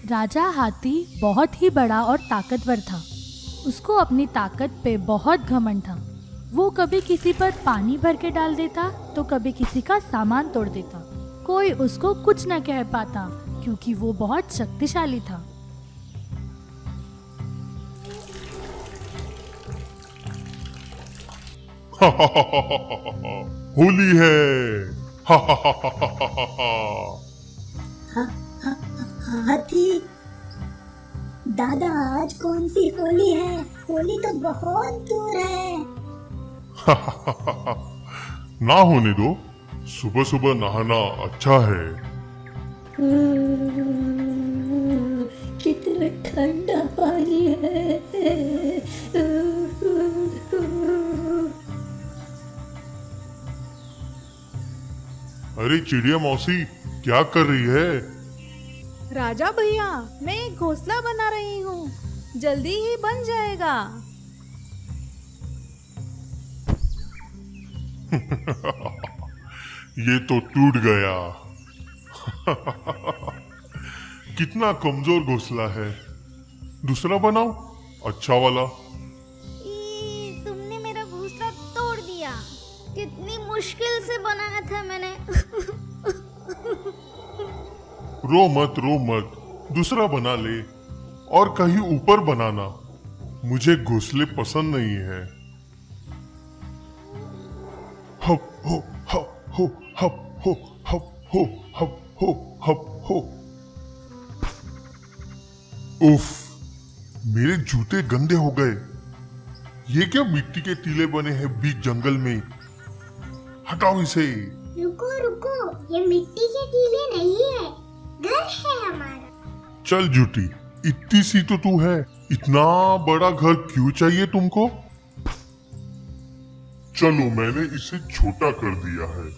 राजा हाथी बहुत ही बड़ा और ताकतवर था। उसको अपनी ताकत पे बहुत घमंड था। वो कभी किसी पर पानी भर के डाल देता तो कभी किसी का सामान तोड़ देता। कोई उसको कुछ न कह पाता क्योंकि वो बहुत शक्तिशाली था। होली है। हाथी दादा, आज कौन सी होली है? होली तो बहुत दूर है। ना होने दो, सुबह सुबह नहाना अच्छा है। कितना ठंडा पानी है। अरे चिड़िया मौसी, क्या कर रही है? राजा भैया, मैं एक घोंसला बना रही हूँ, जल्दी ही बन जाएगा। ये तो टूट गया। कितना कमजोर घोंसला है। दूसरा बनाओ, अच्छा वाला। तुमने मेरा घोंसला तोड़ दिया। कितनी मुश्किल से बनाया था मैंने। रो मत, दूसरा बना ले और कहीं ऊपर बनाना। मुझे घोंसले पसंद नहीं है। हप हो हप हो हप हो हप हो हप हो हप हो। उफ, मेरे जूते गंदे हो गए। ये क्या मिट्टी के टीले बने हैं बीच जंगल में। हटाओ इसे। रुको रुको, ये मिट्टी के टीले नहीं है, घर है हमारा। चल झूठी, इतनी सी तो तू है, इतना बड़ा घर क्यों चाहिए तुमको? चलो, मैंने इसे छोटा कर दिया है।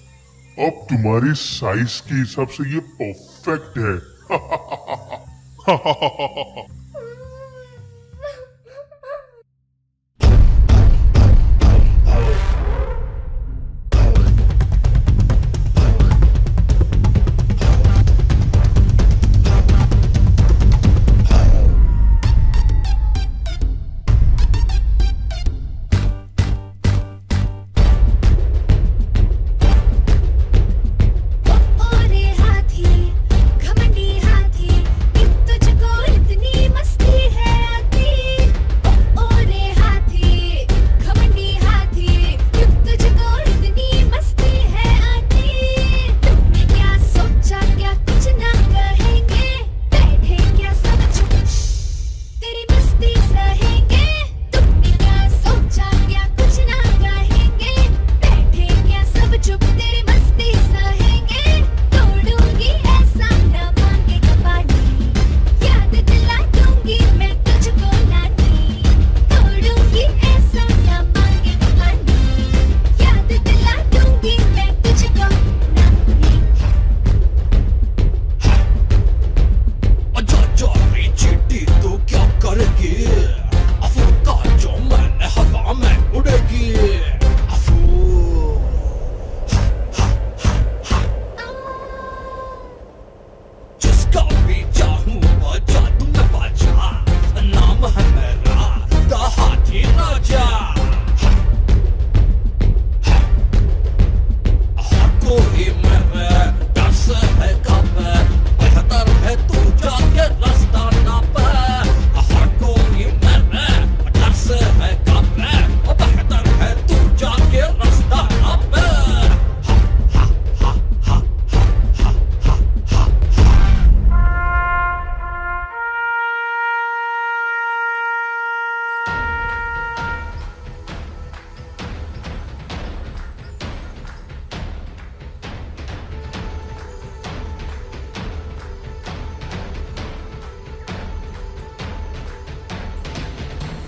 अब तुम्हारी साइज के हिसाब से ये परफेक्ट है।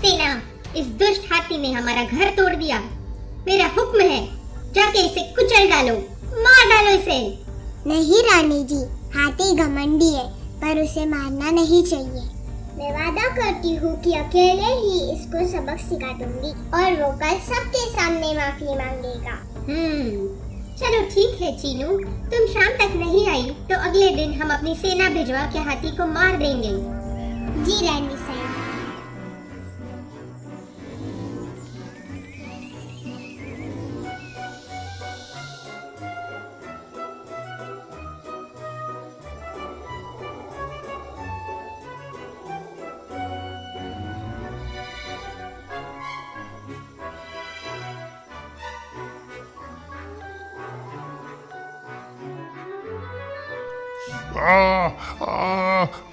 सेना, इस दुष्ट हाथी ने हमारा घर तोड़ दिया। मेरा हुक्म है, जाके इसे कुचल डालो, मार डालो इसे। नहीं रानी जी, हाथी घमंडी है, पर उसे मारना नहीं चाहिए। मैं वादा करती हूँ कि अकेले ही इसको सबक सिखा दूंगी और वो कल सबके सामने माफी मांगेगा। चलो ठीक है चीनू, तुम शाम तक नहीं आई तो अगले दिन हम अपनी सेना भिजवा के हाथी को मार देंगे। जी रानी साहब।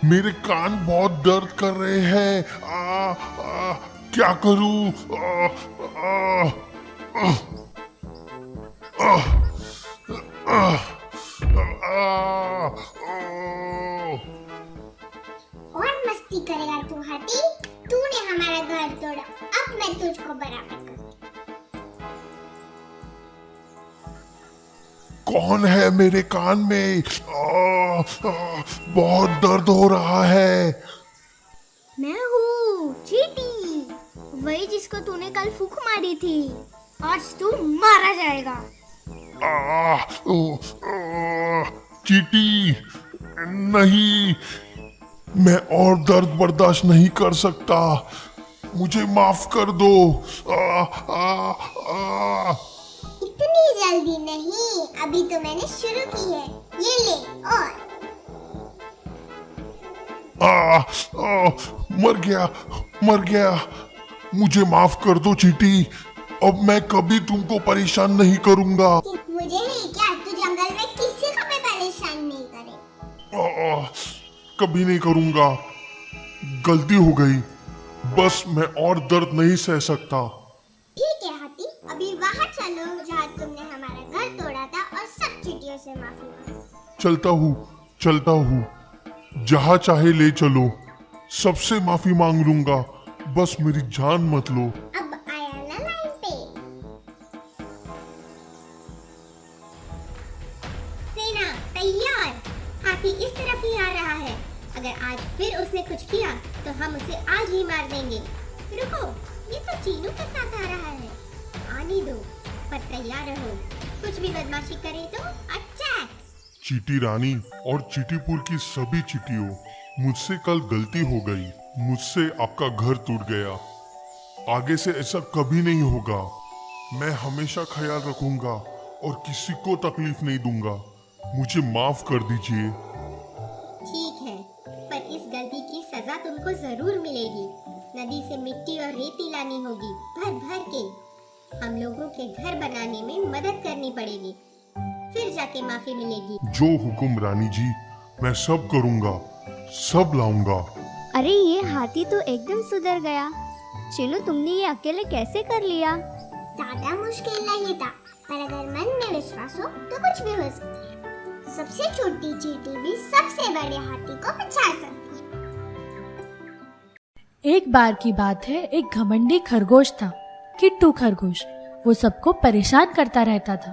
मेरे कान बहुत दर्द कर रहे हैं। क्या करूं? और मस्ती करेगा तू हाथी? तूने हमारा घर तोड़ा, अब मैं तुझको बराबर करूँ। कौन है मेरे कान में? बहुत दर्द हो रहा है। मैं हूँ चीटी, वही जिसको तूने कल फूंक मारी थी। आज तू मारा जाएगा। चीटी, नहीं, मैं और दर्द बर्दाश्त नहीं कर सकता। मुझे माफ कर दो। इतनी जल्दी नहीं, अभी तो मैंने शुरू की है। ये ले और। मर गया। मुझे माफ कर दो चीटी। अब मैं कभी तुमको परेशान नहीं करूंगा। मुझे ही क्या, तू जंगल में किसी को भी परेशान नहीं करे। कभी नहीं करूंगा। गलती हो गई। बस मैं और दर्द नहीं सह सकता। ठीक है हाथी, अभी वहाँ चलो जहाँ तुमने हमारा घर तोड़ा था और सब चींटियों से माफी मांगो। चलता हूँ। जहाँ चाहे ले चलो। सबसे माफी मांग लूंगा। बस मेरी जान मत लो। अब आया ना लाइन पे। सेना तैयार। हाथी इस तरफ ही आ रहा है। अगर आज फिर उसने कुछ किया तो हम उसे आज ही मार देंगे। रुको, ये तो चीनू के साथ आ रहा है। आने दो, पर तैयार रहो। कुछ भी बदमाशी करे तो अटैक। चीटी रानी और चीटीपुर की सभी चीटियों, मुझसे कल गलती हो गई। मुझसे आपका घर टूट गया। आगे से ऐसा कभी नहीं होगा। मैं हमेशा ख्याल रखूंगा और किसी को तकलीफ नहीं दूंगा। मुझे माफ कर दीजिए। ठीक है, पर इस गलती की सजा तुमको जरूर मिलेगी। नदी से मिट्टी और रेती लानी होगी भर भर के। हम लोगों के घर बनाने में मदद करनी पड़ेगी, फिर जाके माफी मिलेगी। जो हुक्म रानी जी, मैं सब करूंगा, सब लाऊंगा। अरे ये हाथी तो एकदम सुधर गया। चलो, तुमने ये अकेले कैसे कर लिया? ज्यादा मुश्किल नहीं था, पर अगर मन में विश्वास हो तो कुछ भी हो सकता है। सबसे छोटी चींटी भी सबसे बड़े हाथी को बचा सकती है। एक बार की बात है, एक घमंडी खरगोश था, किट्टू खरगोश। वो सबको परेशान करता रहता था।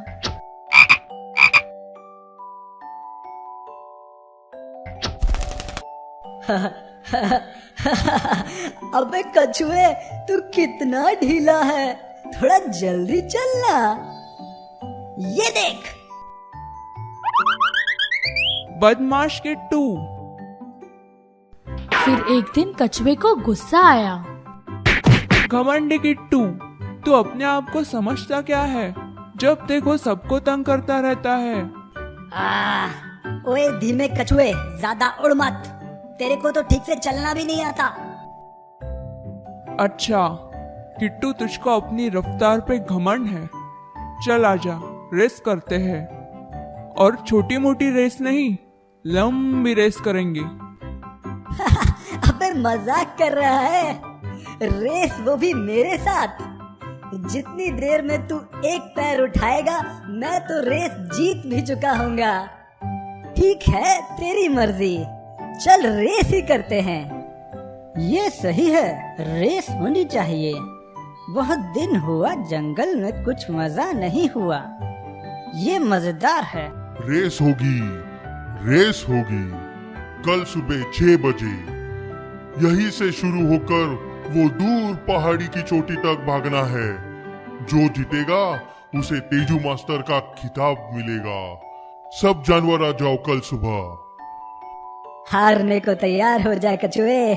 अबे कछुए, तू कितना ढीला है, थोड़ा जल्दी चलना। ये देख। बदमाश किट्टू। फिर एक दिन कछुए को गुस्सा आया। घमंडी किट्टू, तू अपने आप को समझता क्या है? जब देखो सबको तंग करता रहता है। ओए धीमे कछुए, ज्यादा उड़ मत। तेरे को तो ठीक से चलना भी नहीं आता। अच्छा किट्टू, तुझको अपनी रफ्तार पे घमंड है। चल आजा, रेस करते हैं। और छोटी मोटी रेस नहीं, लंबी रेस करेंगे। अबे मजाक कर रहा है? रेस, वो भी मेरे साथ? जितनी देर में तू एक पैर उठाएगा, मैं तो रेस जीत भी चुका हूँगा। ठीक है, तेरी मर्जी। चल रेस ही करते हैं। ये सही है, रेस होनी चाहिए। बहुत दिन हुआ जंगल में कुछ मजा नहीं हुआ। ये मजेदार है। रेस होगी, रेस होगी। कल सुबह 6 बजे यहीं से शुरू होकर वो दूर पहाड़ी की चोटी तक भागना है। जो जीतेगा उसे तेजू मास्टर का खिताब मिलेगा। सब जानवर आ जाओ कल सुबह। हारने को तैयार हो जाए कछुए,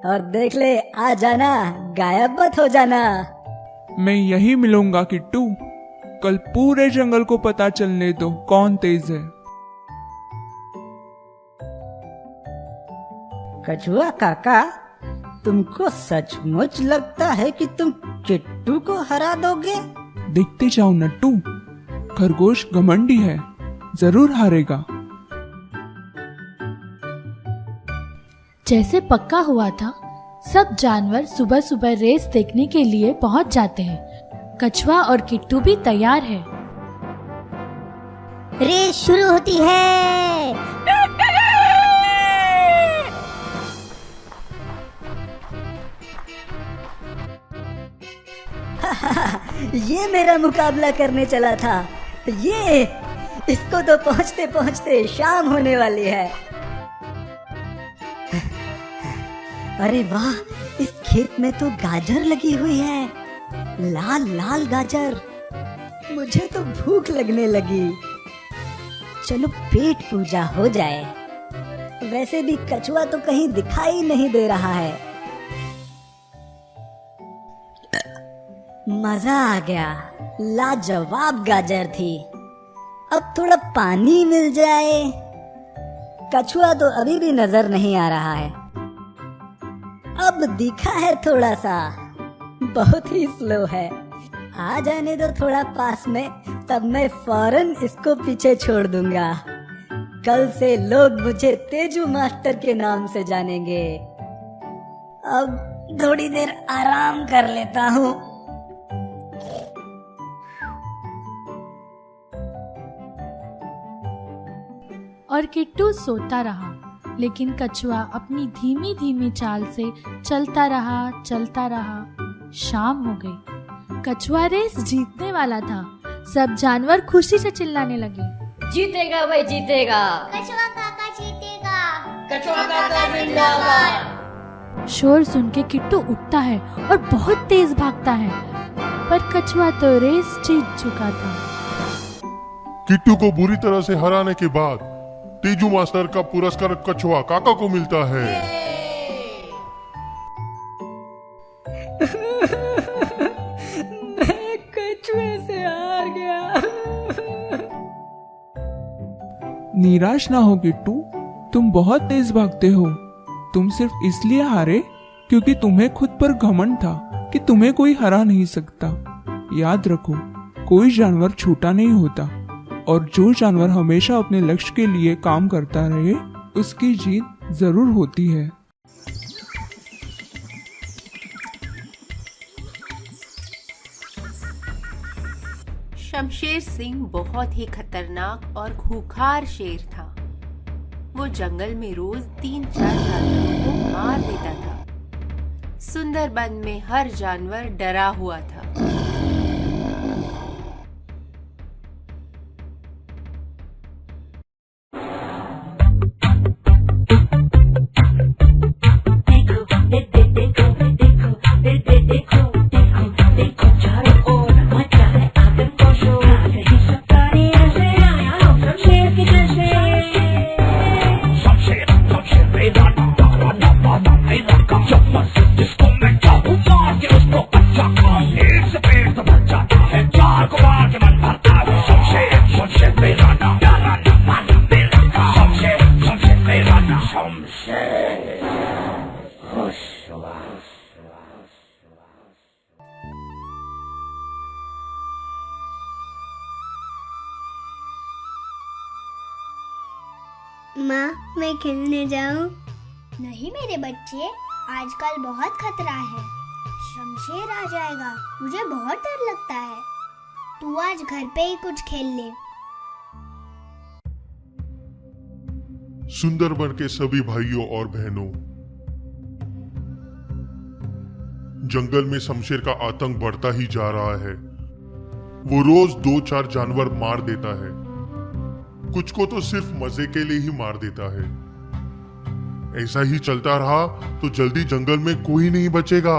और देख ले, आ जाना, गायब मत हो जाना। मैं यही मिलूंगा किट्टू। कल पूरे जंगल को पता चलने दो कौन तेज है। कछुआ काका, तुमको सचमुच लगता है कि तुम किट्टू को हरा दोगे? देखते जाओ नट्टू, खरगोश घमंडी है, जरूर हारेगा। जैसे पक्का हुआ था, सब जानवर सुबह सुबह रेस देखने के लिए पहुंच जाते हैं। कछुआ और किट्टू भी तैयार है। रेस शुरू होती है। ये मेरा मुकाबला करने चला था। ये इसको तो पहुंचते पहुंचते शाम होने वाली है। अरे वाह, इस खेत में तो गाजर लगी हुई है, लाल लाल गाजर। मुझे तो भूख लगने लगी। चलो पेट पूजा हो जाए। वैसे भी कछुआ तो कहीं दिखाई नहीं दे रहा है। मजा आ गया, लाजवाब गाजर थी। अब थोड़ा पानी मिल जाए। कछुआ तो अभी भी नजर नहीं आ रहा है। अब दिखा है थोड़ा सा, बहुत ही स्लो है। आ जाने दो थोड़ा पास में, तब मैं फौरन इसको पीछे छोड़ दूंगा। कल से लोग मुझे तेजू मास्टर के नाम से जानेंगे। अब थोड़ी देर आराम कर लेता हूँ। और किट्टू सोता रहा, लेकिन कछुआ अपनी धीमी धीमी चाल से चलता रहा। शाम हो गई। कछुआ रेस जीतने वाला था। सब जानवर खुशी से चिल्लाने लगे, जीतेगा भाई जीतेगा, कछुआ काका जीतेगा। कछुआ काका जिंदाबाद। शोर सुन के किट्टू उठता है और बहुत तेज भागता है, पर कछुआ तो रेस जीत चुका था। किट्टू को बुरी तरह से हराने के बाद तेजू मास्टर का पुरस्कार कछुआ काका को मिलता है। मैं कछुए से हार गया। निराश ना हो किट्टू, तुम बहुत तेज भागते हो। तुम सिर्फ इसलिए हारे क्योंकि तुम्हें खुद पर घमंड था कि तुम्हें कोई हरा नहीं सकता। याद रखो, कोई जानवर छोटा नहीं होता, और जो जानवर हमेशा अपने लक्ष्य के लिए काम करता रहे, उसकी जीत जरूर होती है। शमशेर सिंह बहुत ही खतरनाक और खूंखार शेर था। वो जंगल में रोज 3-4 जानवरों को मार देता था। सुंदरबन में हर जानवर डरा हुआ था। माँ, मैं खेलने जाऊँ? नहीं मेरे बच्चे, आजकल बहुत खतरा है। शमशेर आ जाएगा, मुझे बहुत डर लगता है। तू आज घर पे ही कुछ खेल ले। सुंदरबन के सभी भाइयों और बहनों, जंगल में शमशेर का आतंक बढ़ता ही जा रहा है। वो रोज 2-4 जानवर मार देता है। कुछ को तो सिर्फ मजे के लिए ही मार देता है। ऐसा ही चलता रहा तो जल्दी जंगल में कोई नहीं बचेगा।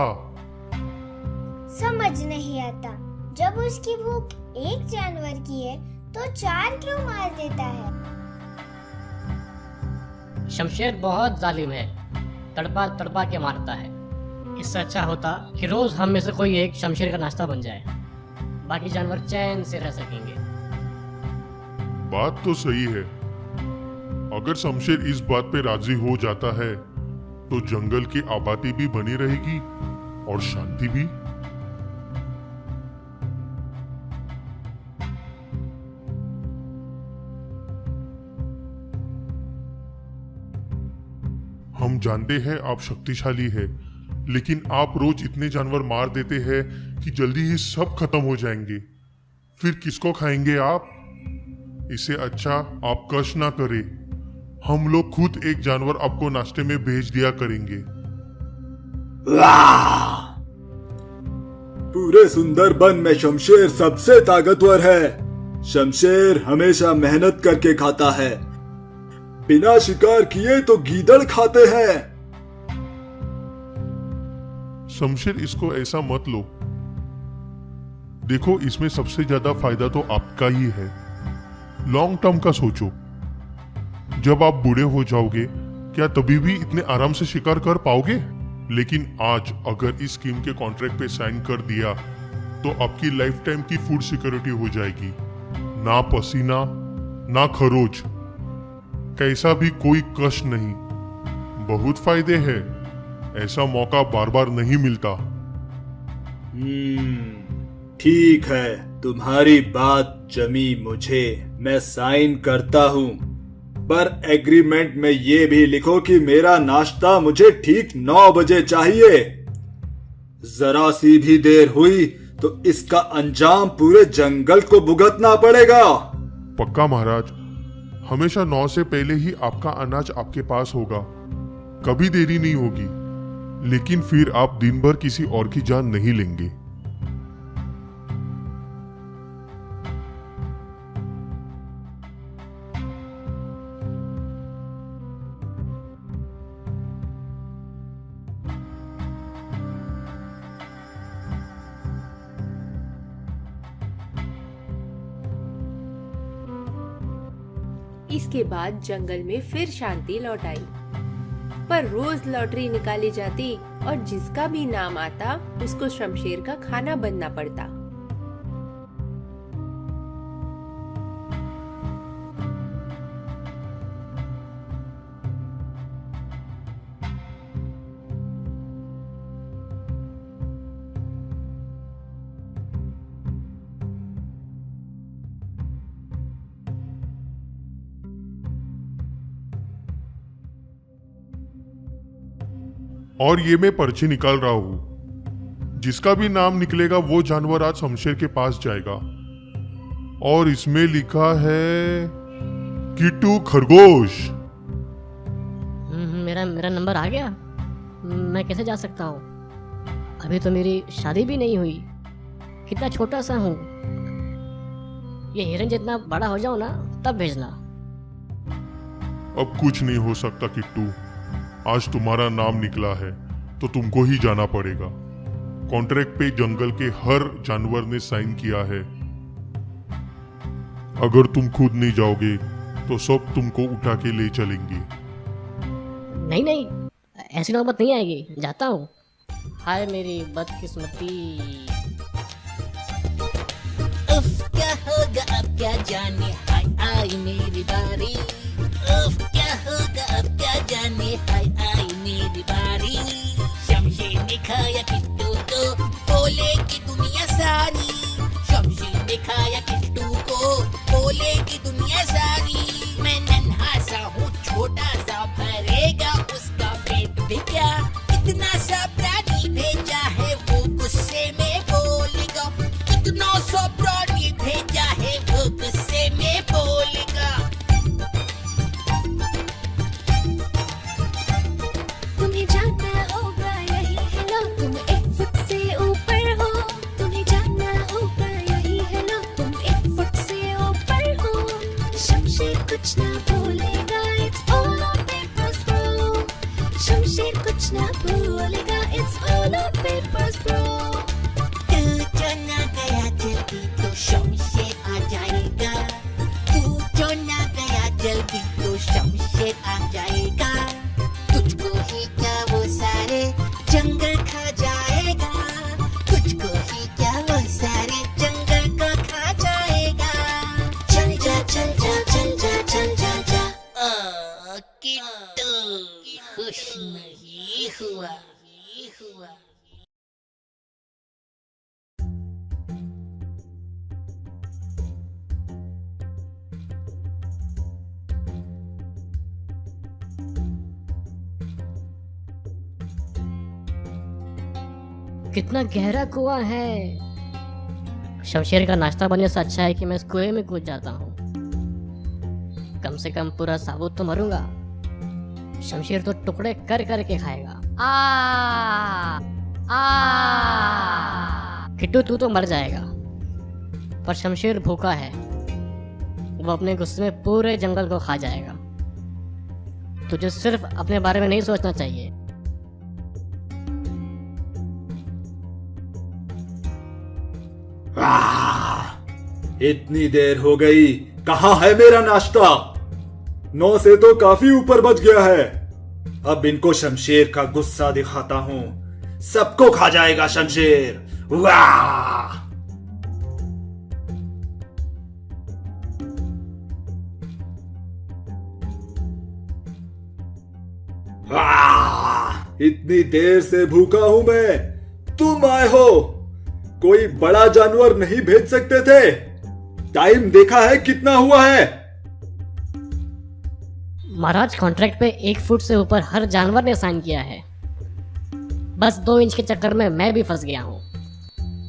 समझ नहीं आता, जब उसकी भूख एक जानवर की है तो 4 क्यों मार देता है? शमशेर बहुत जालिम है, तड़पा तड़पा के मारता है। इससे अच्छा होता कि रोज हम में से कोई एक शमशेर का नाश्ता बन जाए, बाकी जानवर चैन से रह सकेंगे। बात तो सही है। अगर शमशेर इस बात पे राजी हो जाता है तो जंगल की आबादी भी बनी रहेगी और शांति भी। हम जानते हैं आप शक्तिशाली है, लेकिन आप रोज इतने जानवर मार देते हैं कि जल्दी ही सब खत्म हो जाएंगे। फिर किसको खाएंगे आप? इससे अच्छा आप कष्ट ना करें। हम लोग खुद एक जानवर आपको नाश्ते में भेज दिया करेंगे। पूरे सुंदरबन में शमशेर सबसे ताकतवर है। शमशेर हमेशा मेहनत करके खाता है, बिना शिकार किए तो गीदड़ खाते हैं। शमशेर, इसको ऐसा मत लो। देखो, इसमें सबसे ज्यादा फायदा तो आपका ही है। लॉन्ग टर्म का सोचो। जब आप बूढ़े हो जाओगे, क्या तभी भी इतने आराम से शिकार कर पाओगे? लेकिन आज अगर इस स्कीम के कॉन्ट्रैक्ट पे साइन कर दिया तो आपकी लाइफ टाइम की फूड सिक्योरिटी हो जाएगी। ना पसीना, ना खरोच, कैसा भी कोई कष्ट नहीं। बहुत फायदे हैं। ऐसा मौका बार बार नहीं मिलता। ठीक है, तुम्हारी बात जमी मुझे, मैं साइन करता हूँ। पर एग्रीमेंट में ये भी लिखो कि मेरा नाश्ता मुझे ठीक 9 बजे चाहिए। जरा सी भी देर हुई तो इसका अंजाम पूरे जंगल को भुगतना पड़ेगा। पक्का महाराज, हमेशा 9 से पहले ही आपका अनाज आपके पास होगा। कभी देरी नहीं होगी। लेकिन फिर आप दिन भर किसी और की जान नहीं लेंगे। इसके बाद जंगल में फिर शांति लौट आई। पर रोज लॉटरी निकाली जाती और जिसका भी नाम आता उसको शमशेर का खाना बनना पड़ता। और ये मैं पर्ची निकाल रहा हूं। जिसका भी नाम निकलेगा वो जानवर आज शमशेर के पास जाएगा। और इसमें लिखा है किट्टू खरगोश। मेरा नंबर आ गया। मैं कैसे जा सकता हूँ? अभी तो मेरी शादी भी नहीं हुई। कितना छोटा सा हूँ। ये हिरन जितना बड़ा हो जाओ ना तब भेजना। अब कुछ नहीं हो सकता किट्टू। आज तुम्हारा नाम निकला है तो तुमको ही जाना पड़ेगा। कॉन्ट्रैक्ट पे जंगल के हर जानवर ने साइन किया है। अगर तुम खुद नहीं जाओगे तो सब तुमको उठा के ले चलेंगे। नहीं, ऐसी नौबत नहीं आएगी। जाता हूँ। हाय मेरी बदकिस्मती। उफ, क्या होगा अब क्या जाने, हाय आई मेरी बारी। उफ, क्या होगा अब क्या जाने, हाय आई मेरी बारी। शमशेर ने खाया किट्टू को, बोले कि दुनिया सारी। शमशेर ने खाया किट्टू को, बोले कि दुनिया सारी। मैं नन्हा सा हूँ, छोटा सा, भरेगा उसका पेट भी क्या। इतना सा प्राणी भेजा है वो गुस्से में बोलेगा। इतना सा प्राणी भेजा है वो गुस्से में बोलेगा। तुम्हें जानना होगा यही है ना, तुम 1 फुट से ऊपर हो। तुम्हें जानना होगा यही है ना, तुम 1 फुट से ऊपर हो। शमशेर कुछ ना बोलेगा, it's all on papers bro। Shamsher कुछ ना बोलेगा, it's all on papers bro। तू जो ना गया शमशेर आ जाएगा। तू जो ना गया जल्दी तो शमशेर आ जाएगा। तुझको ही क्या वो सारे जंगल खा जाएगा। तुझको ही क्या वो सारे जंगल को खा जाएगा। चल जा चल जा चल जा चल जा जा। किट्टू खुश नहीं हुआ। कितना गहरा कुआं है। शमशेर का नाश्ता बनने से अच्छा है कि मैं इस कुएं में कूद जाता हूँ। कम से कम पूरा साबुत तो मरूंगा। शमशेर तो टुकड़े कर कर के खाएगा। किट्टू तू तो मर जाएगा, पर शमशेर भूखा है। वो अपने गुस्से में पूरे जंगल को खा जाएगा। तुझे सिर्फ अपने बारे में नहीं सोचना चाहिए। इतनी देर हो गई, कहाँ है मेरा नाश्ता? 9 से तो काफी ऊपर बच गया है। अब इनको शमशेर का गुस्सा दिखाता हूँ। सबको खा जाएगा शमशेर। वाह! इतनी देर से भूखा हूं मैं, तुम आए हो। कोई बड़ा जानवर नहीं भेज सकते थे? टाइम देखा है कितना हुआ है? महाराज, कॉन्ट्रैक्ट पे 1 फुट से ऊपर हर जानवर ने साइन किया है। बस 2 इंच के चक्कर में मैं भी फंस गया हूँ।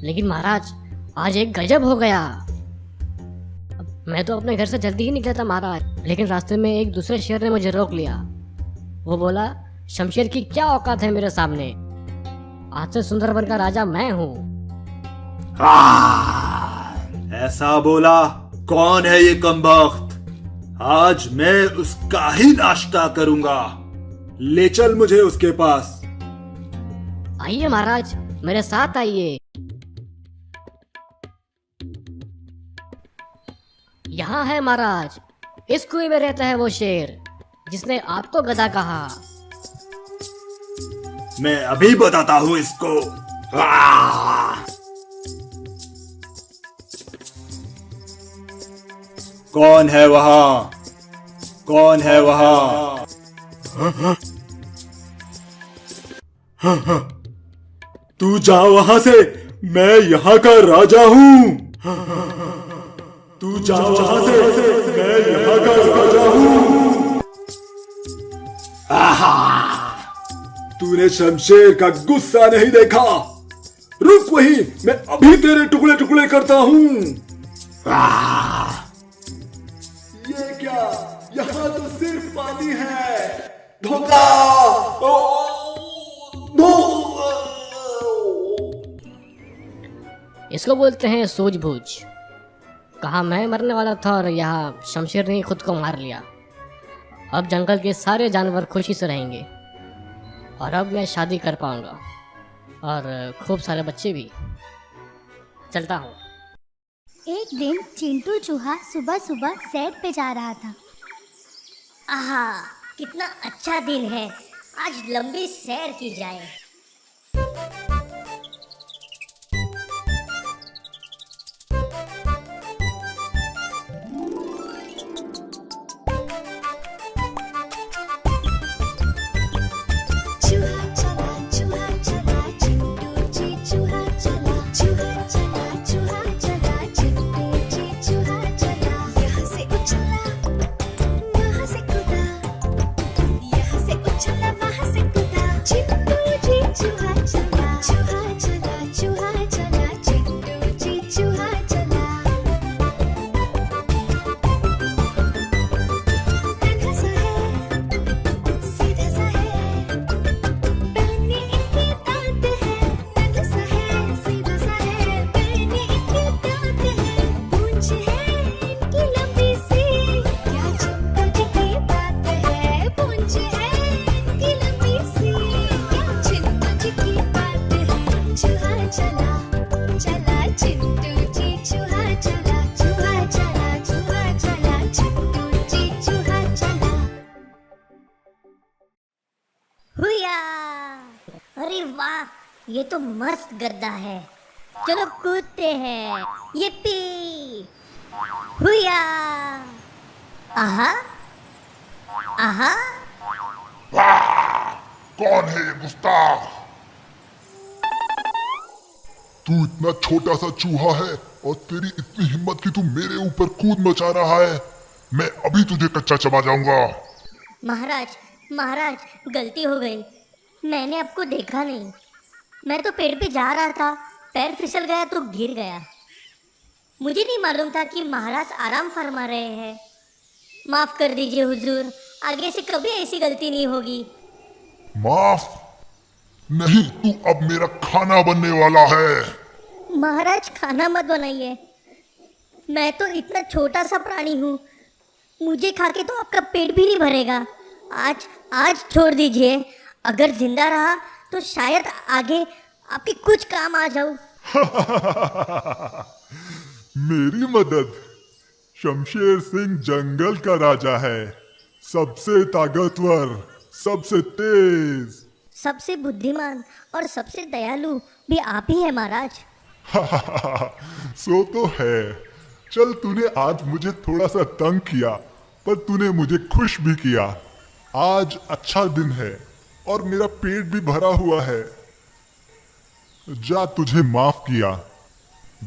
लेकिन महाराज, आज एक गजब हो गया। मैं तो अपने घर से जल्दी ही निकला था महाराज, लेकिन रास्ते में एक दूसरे शेर ने मुझे रोक लिया। वो बोला, शमशेर की क्या औकात है मेरे सामने? आज से सुंदरबन का राजा मैं हूँ। ऐसा बोला? कौन है ये कमबख्त? आज मैं उसका ही नाश्ता करूंगा। ले चल मुझे उसके पास। आइए महाराज, मेरे साथ आइए। यहाँ है महाराज, इस कुएं में रहता है वो शेर जिसने आपको गधा कहा। मैं अभी बताता हूँ इसको। कौन है वहां? कौन है वहां? तू जा वहां से, मैं यहाँ का राजा हूँ। तू जा वहां से, मैं यहाँ का राजा हूँ। तूने शमशेर का गुस्सा नहीं देखा? रुक वहीं, मैं अभी तेरे टुकड़े टुकड़े करता हूँ। ये क्या? यहाँ तो सिर्फ पानी है। धोखा! इसको बोलते हैं सूझबूझ। कहा मैं मरने वाला था और यहाँ शमशेर ने खुद को मार लिया। अब जंगल के सारे जानवर खुशी से रहेंगे और अब मैं शादी कर पाऊंगा और खूब सारे बच्चे भी। चलता हूँ। एक दिन चिंटू चूहा सुबह सुबह सैर पे जा रहा था। आहा, कितना अच्छा दिन है। आज लंबी सैर की जाए। ये तो मस्त गद्दा है। चलो कूदते हैं। yippee! हुया! आहा! आहा! कौन है ये गुस्ताख? तू इतना छोटा सा चूहा है और तेरी इतनी हिम्मत कि तू मेरे ऊपर कूद मचा रहा है। मैं अभी तुझे कच्चा चबा जाऊंगा। महाराज, महाराज, गलती हो गई। मैंने आपको देखा नहीं। मैं तो पेड़ पे जा रहा था, पैर फिसल गया तो गिर गया। मुझे नहीं मालूम था कि महाराज आराम फरमा रहे हैं। माफ कर दीजिए हुजूर, आगे से कभी ऐसी गलती नहीं होगी। माफ नहीं, तू अब मेरा खाना बनने वाला है। महाराज, खाना मत बनाइए। मैं तो इतना छोटा सा प्राणी हूँ, मुझे खा के तो आपका पेट भी नहीं भरेगा। आज छोड़ दीजिए। अगर जिंदा रहा तो शायद आगे आपके कुछ काम आ जाऊं। मेरी मदद? शमशेर सिंह जंगल का राजा है, सबसे ताकतवर, सबसे तेज, सबसे बुद्धिमान और सबसे दयालु भी आप ही है महाराज। सो तो है। चल, तूने आज मुझे थोड़ा सा तंग किया, पर तूने मुझे खुश भी किया। आज अच्छा दिन है और मेरा पेट भी भरा हुआ है। जा, तुझे माफ किया।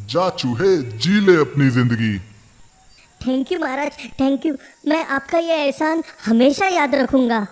जा चूहे, जी ले अपनी जिंदगी। Thank you Maharaj, thank you. मैं आपका यह एहसान हमेशा याद रखूंगा।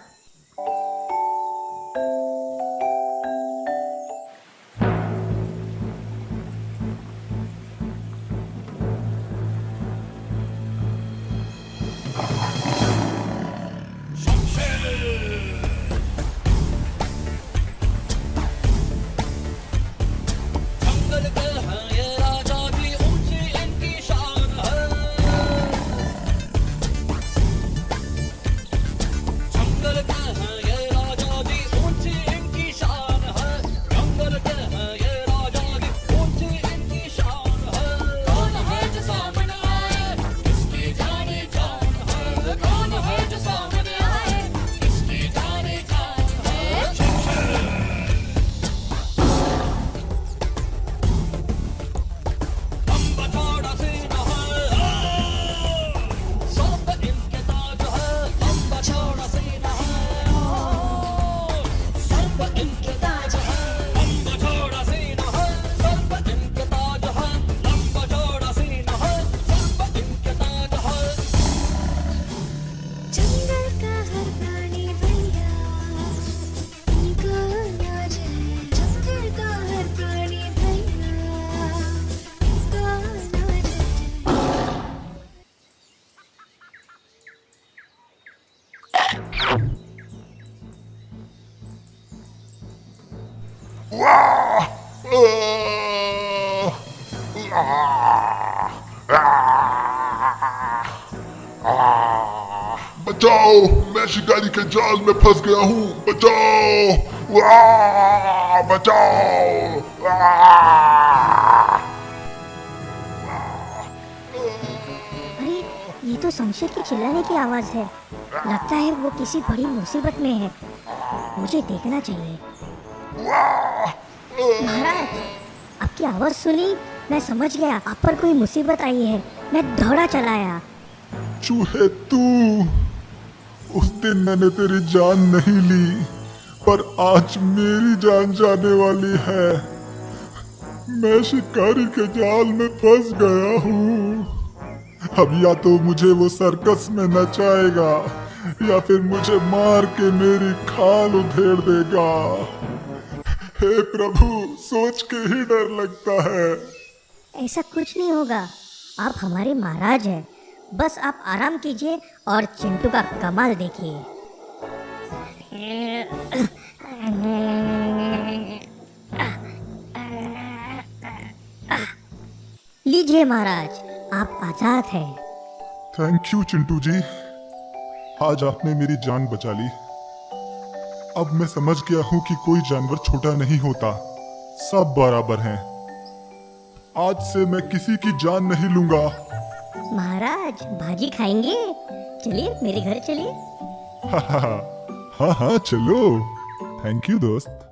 बचाओ, मैं शिकारी के जाल में फंस गया हूँ। बचाओ, वाह, बचाओ। अरे, ये तो शमशेर की चिल्लाने की आवाज है। लगता है वो किसी बड़ी मुसीबत में है। मुझे देखना चाहिए। महाराज, आपकी आवाज सुनी, मैं समझ गया आप पर कोई मुसीबत आई है। मैं दौड़ा चला आया। चूहे, तू, उस दिन मैंने तेरी जान नहीं ली, पर आज मेरी जान जाने वाली है। मैं शिकारी के जाल में फंस गया हूँ। अब या तो मुझे वो सर्कस में नचाएगा या फिर मुझे मार के मेरी खाल उधेड़ देगा। हे प्रभु, सोच के ही डर लगता है। ऐसा कुछ नहीं होगा, आप हमारे महाराज हैं। बस आप आराम कीजिए और चिंटू का कमाल देखिए। लीजिए महाराज, आप आजाद हैं। थैंक यू चिंटू जी, आज आपने मेरी जान बचा ली। अब मैं समझ गया हूँ कि कोई जानवर छोटा नहीं होता, सब बराबर हैं। आज से मैं किसी की जान नहीं लूंगा। महाराज, भाजी खाएंगे? चलिए मेरे घर चलिए। हाँ हाँ चलो। थैंक यू दोस्त।